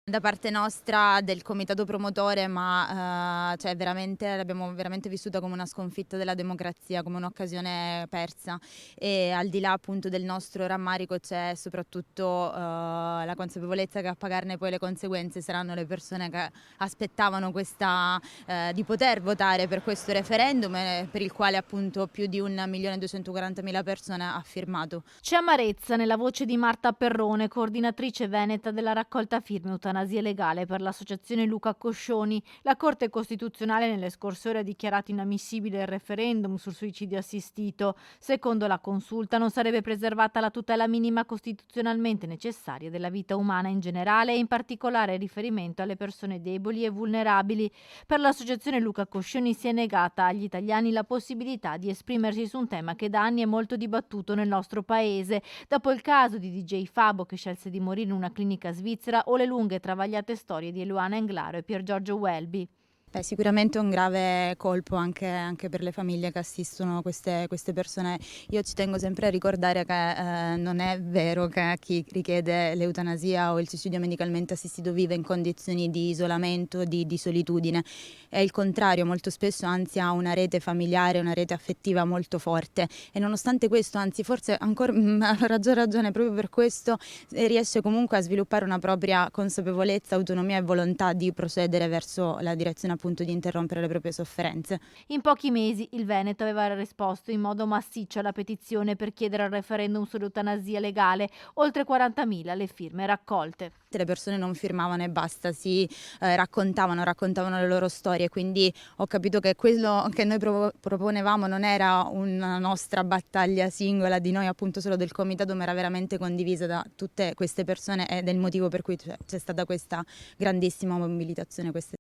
Da parte nostra, del comitato promotore, ma cioè l'abbiamo veramente vissuta come una sconfitta della democrazia, come un'occasione persa, e al di là appunto del nostro rammarico c'è soprattutto la consapevolezza che a pagarne poi le conseguenze saranno le persone che aspettavano di poter votare per questo referendum, per il quale appunto più di 1.240.000 persone ha firmato. C'è amarezza nella voce di Marta Perrone, coordinatrice veneta della raccolta firme Eutanasia Legale per l'associazione Luca Coscioni. La Corte Costituzionale nelle scorse ore ha dichiarato inammissibile il referendum sul suicidio assistito. Secondo la consulta non sarebbe preservata la tutela minima costituzionalmente necessaria della vita umana in generale e in particolare in riferimento alle persone deboli e vulnerabili. Per l'associazione Luca Coscioni si è negata agli italiani la possibilità di esprimersi su un tema che da anni è molto dibattuto nel nostro paese, dopo il caso di DJ Fabo che scelse di morire in una clinica svizzera o le lunghe e travagliate storie di Eluana Englaro e Pier Giorgio Welby. Beh, sicuramente è un grave colpo anche per le famiglie che assistono queste persone. Io ci tengo sempre a ricordare che non è vero che chi richiede l'eutanasia o il suicidio medicalmente assistito vive in condizioni di isolamento, di solitudine. È il contrario, molto spesso anzi ha una rete familiare, una rete affettiva molto forte, e nonostante questo, anzi forse ancora a maggior ragione proprio per questo, riesce comunque a sviluppare una propria consapevolezza, autonomia e volontà di procedere verso la direzione appunto di interrompere le proprie sofferenze. In pochi mesi il Veneto aveva risposto in modo massiccio alla petizione per chiedere il referendum sull'eutanasia legale, oltre 40.000 le firme raccolte. Le persone non firmavano e basta, raccontavano le loro storie, quindi ho capito che quello che noi proponevamo non era una nostra battaglia singola di noi appunto solo del comitato, ma era veramente condivisa da tutte queste persone, ed è il motivo per cui c'è stata questa grandissima mobilitazione queste